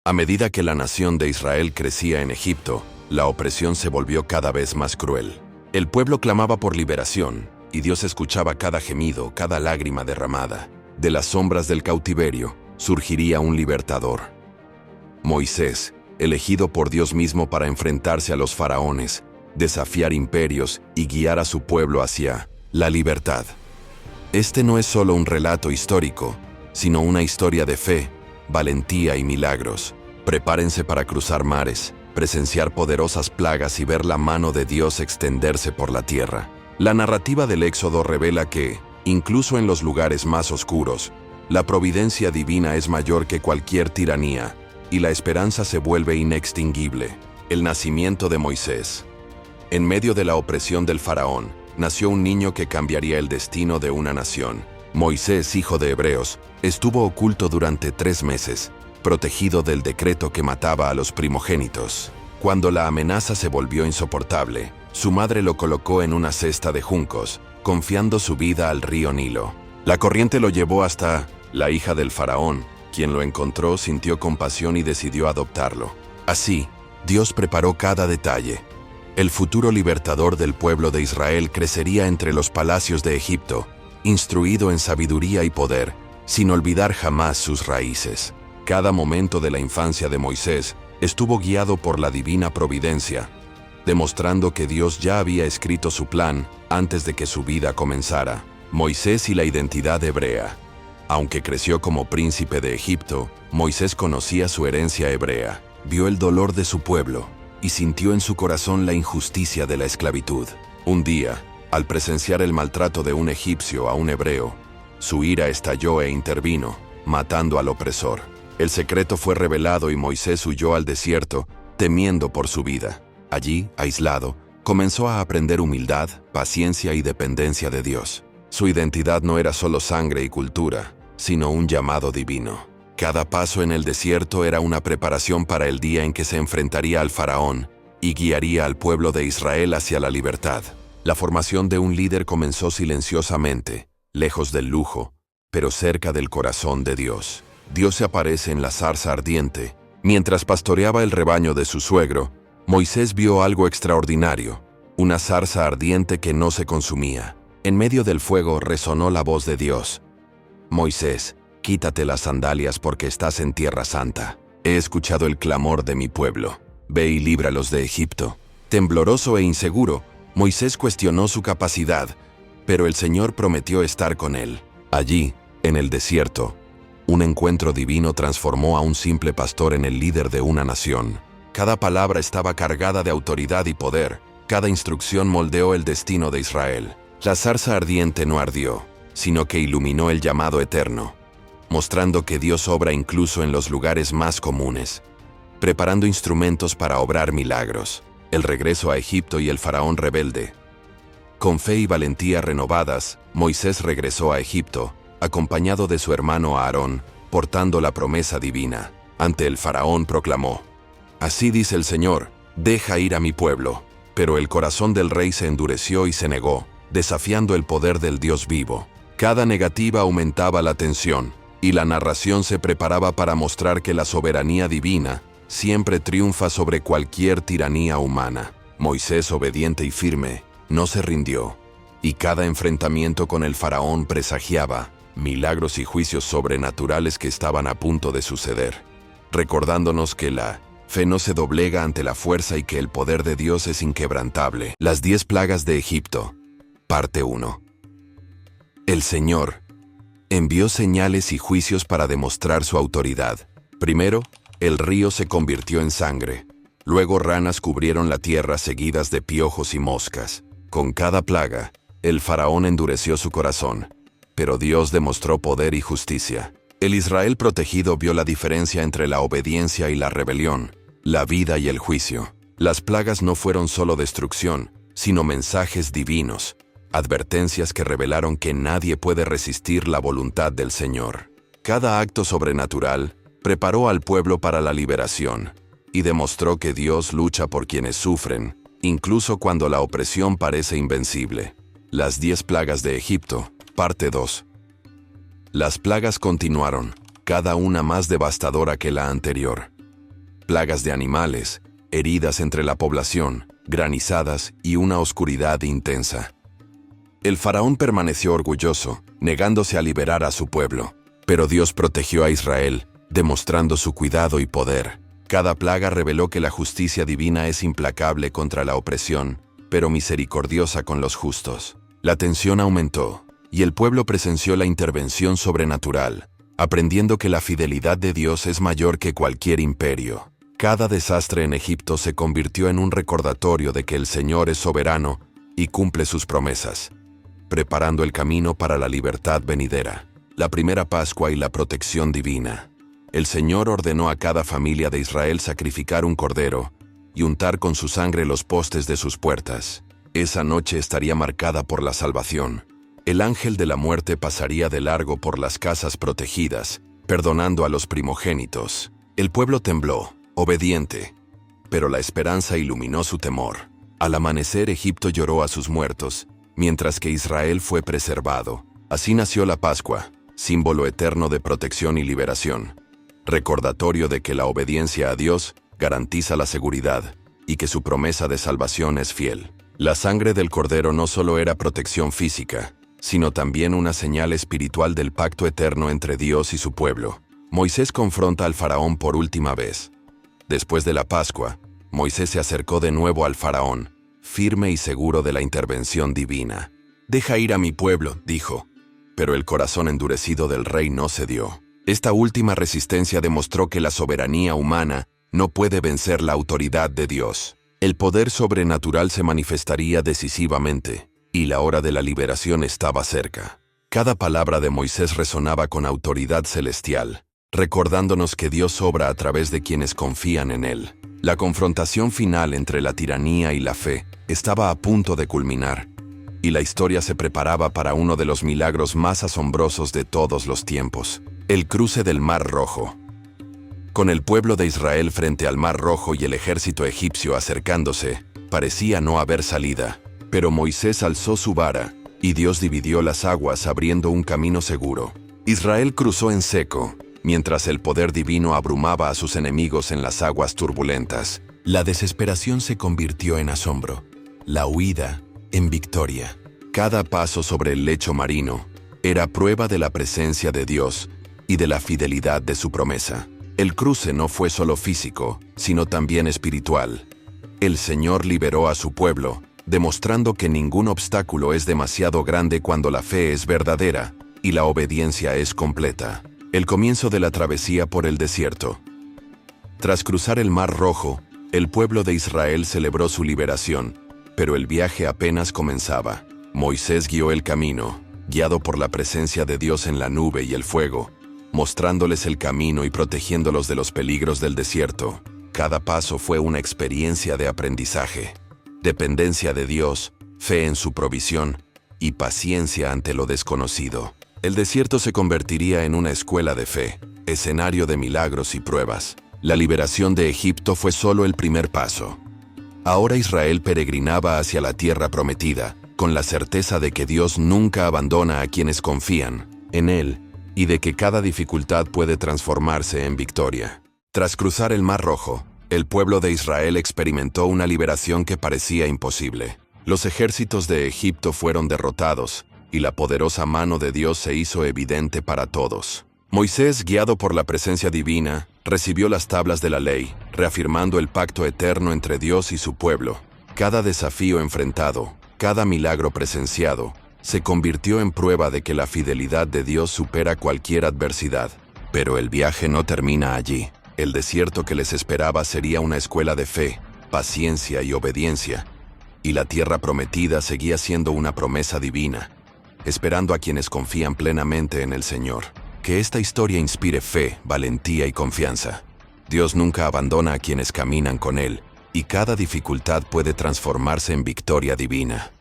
A medida que la nación de Israel crecía en Egipto, la opresión se volvió cada vez más cruel. El pueblo clamaba por liberación, y Dios escuchaba cada gemido, cada lágrima derramada. De las sombras del cautiverio surgiría un libertador. Moisés, elegido por Dios mismo para enfrentarse a los faraones, desafiar imperios y guiar a su pueblo hacia la libertad. Este no es solo un relato histórico, sino una historia de fe, valentía y milagros. Prepárense para cruzar mares, presenciar poderosas plagas y ver la mano de Dios extenderse por la tierra. La narrativa del Éxodo revela que, incluso en los lugares más oscuros, la providencia divina es mayor que cualquier tiranía, y la esperanza se vuelve inextinguible. El nacimiento de Moisés. En medio de la opresión del faraón, nació un niño que cambiaría el destino de una nación. Moisés, hijo de hebreos, estuvo oculto durante 3 meses, protegido del decreto que mataba a los primogénitos. Cuando la amenaza se volvió insoportable, su madre lo colocó en una cesta de juncos, confiando su vida al río Nilo. La corriente lo llevó hasta la hija del faraón, quien lo encontró, sintió compasión y decidió adoptarlo. Así, Dios preparó cada detalle. El futuro libertador del pueblo de Israel crecería entre los palacios de Egipto, instruido en sabiduría y poder, sin olvidar jamás sus raíces. Cada momento de la infancia de Moisés estuvo guiado por la divina providencia, demostrando que Dios ya había escrito su plan antes de que su vida comenzara. Moisés y la identidad hebrea. Aunque creció como príncipe de Egipto, Moisés conocía su herencia hebrea, vio el dolor de su pueblo y sintió en su corazón la injusticia de la esclavitud. Un día, al presenciar el maltrato de un egipcio a un hebreo, su ira estalló e intervino, matando al opresor. El secreto fue revelado y Moisés huyó al desierto, temiendo por su vida. Allí, aislado, comenzó a aprender humildad, paciencia y dependencia de Dios. Su identidad no era solo sangre y cultura, sino un llamado divino. Cada paso en el desierto era una preparación para el día en que se enfrentaría al faraón y guiaría al pueblo de Israel hacia la libertad. La formación de un líder comenzó silenciosamente, lejos del lujo, pero cerca del corazón de Dios. Dios se aparece en la zarza ardiente. Mientras pastoreaba el rebaño de su suegro, Moisés vio algo extraordinario, una zarza ardiente que no se consumía. En medio del fuego resonó la voz de Dios. Moisés, quítate las sandalias porque estás en tierra santa. He escuchado el clamor de mi pueblo. Ve y líbralos de Egipto. Tembloroso e inseguro, Moisés cuestionó su capacidad, pero el Señor prometió estar con él. Allí, en el desierto, un encuentro divino transformó a un simple pastor en el líder de una nación. Cada palabra estaba cargada de autoridad y poder. Cada instrucción moldeó el destino de Israel. La zarza ardiente no ardió, sino que iluminó el llamado eterno, mostrando que Dios obra incluso en los lugares más comunes, preparando instrumentos para obrar milagros. El regreso a Egipto y el faraón rebelde. Con fe y valentía renovadas, Moisés regresó a Egipto, acompañado de su hermano Aarón, portando la promesa divina. Ante el faraón proclamó: Así dice el Señor, deja ir a mi pueblo. Pero el corazón del rey se endureció y se negó, desafiando el poder del Dios vivo. Cada negativa aumentaba la tensión, y la narración se preparaba para mostrar que la soberanía divina siempre triunfa sobre cualquier tiranía humana. Moisés, obediente y firme, no se rindió, y cada enfrentamiento con el faraón presagiaba milagros y juicios sobrenaturales que estaban a punto de suceder, recordándonos que la fe no se doblega ante la fuerza y que el poder de Dios es inquebrantable. Las 10 plagas de Egipto. Parte 1. El Señor envió señales y juicios para demostrar su autoridad. Primero, el río se convirtió en sangre. Luego ranas cubrieron la tierra seguidas de piojos y moscas. Con cada plaga, el faraón endureció su corazón, pero Dios demostró poder y justicia. El Israel protegido vio la diferencia entre la obediencia y la rebelión, la vida y el juicio. Las plagas no fueron solo destrucción, sino mensajes divinos, advertencias que revelaron que nadie puede resistir la voluntad del Señor. Cada acto sobrenatural preparó al pueblo para la liberación y demostró que Dios lucha por quienes sufren, incluso cuando la opresión parece invencible. Las 10 plagas de Egipto, parte 2. Las plagas continuaron, cada una más devastadora que la anterior. plagas de animales, heridas entre la población, granizadas y una oscuridad intensa. El faraón permaneció orgulloso, negándose a liberar a su pueblo. Pero Dios protegió a Israel, demostrando su cuidado y poder. Cada plaga reveló que la justicia divina es implacable contra la opresión, pero misericordiosa con los justos. La tensión aumentó, y el pueblo presenció la intervención sobrenatural, aprendiendo que la fidelidad de Dios es mayor que cualquier imperio. Cada desastre en Egipto se convirtió en un recordatorio de que el Señor es soberano y cumple sus promesas, preparando el camino para la libertad venidera. La primera Pascua y la protección divina. El Señor ordenó a cada familia de Israel sacrificar un cordero y untar con su sangre los postes de sus puertas. Esa noche estaría marcada por la salvación. El ángel de la muerte pasaría de largo por las casas protegidas, perdonando a los primogénitos. El pueblo tembló, obediente, pero la esperanza iluminó su temor. Al amanecer, Egipto lloró a sus muertos, mientras que Israel fue preservado. Así nació la Pascua, símbolo eterno de protección y liberación, recordatorio de que la obediencia a Dios garantiza la seguridad y que su promesa de salvación es fiel. La sangre del cordero no solo era protección física, sino también una señal espiritual del pacto eterno entre Dios y su pueblo. Moisés confronta al faraón por última vez. Después de la Pascua, Moisés se acercó de nuevo al faraón, firme y seguro de la intervención divina. «Deja ir a mi pueblo», dijo. Pero el corazón endurecido del rey no cedió. Esta última resistencia demostró que la soberanía humana no puede vencer la autoridad de Dios. El poder sobrenatural se manifestaría decisivamente, y la hora de la liberación estaba cerca. Cada palabra de Moisés resonaba con autoridad celestial, recordándonos que Dios obra a través de quienes confían en Él. La confrontación final entre la tiranía y la fe estaba a punto de culminar, y la historia se preparaba para uno de los milagros más asombrosos de todos los tiempos: el cruce del Mar Rojo. Con el pueblo de Israel frente al Mar Rojo y el ejército egipcio acercándose, parecía no haber salida. Pero Moisés alzó su vara, y Dios dividió las aguas abriendo un camino seguro. Israel cruzó en seco, mientras el poder divino abrumaba a sus enemigos en las aguas turbulentas. La desesperación se convirtió en asombro, la huida en victoria. Cada paso sobre el lecho marino era prueba de la presencia de Dios y de la fidelidad de su promesa. El cruce no fue solo físico, sino también espiritual. El Señor liberó a su pueblo, demostrando que ningún obstáculo es demasiado grande cuando la fe es verdadera y la obediencia es completa. El comienzo de la travesía por el desierto. Tras cruzar el Mar Rojo, el pueblo de Israel celebró su liberación, pero el viaje apenas comenzaba. Moisés guió el camino, guiado por la presencia de Dios en la nube y el fuego, mostrándoles el camino y protegiéndolos de los peligros del desierto. Cada paso fue una experiencia de aprendizaje, dependencia de Dios, fe en su provisión y paciencia ante lo desconocido. El desierto se convertiría en una escuela de fe, escenario de milagros y pruebas. La liberación de Egipto fue solo el primer paso. Ahora Israel peregrinaba hacia la tierra prometida, con la certeza de que Dios nunca abandona a quienes confían en Él y de que cada dificultad puede transformarse en victoria. Tras cruzar el Mar Rojo, el pueblo de Israel experimentó una liberación que parecía imposible. Los ejércitos de Egipto fueron derrotados, y la poderosa mano de Dios se hizo evidente para todos. Moisés, guiado por la presencia divina, recibió las tablas de la ley, reafirmando el pacto eterno entre Dios y su pueblo. Cada desafío enfrentado, cada milagro presenciado, se convirtió en prueba de que la fidelidad de Dios supera cualquier adversidad. Pero el viaje no termina allí. El desierto que les esperaba sería una escuela de fe, paciencia y obediencia, y la tierra prometida seguía siendo una promesa divina, esperando a quienes confían plenamente en el Señor. Que esta historia inspire fe, valentía y confianza. Dios nunca abandona a quienes caminan con Él, y cada dificultad puede transformarse en victoria divina.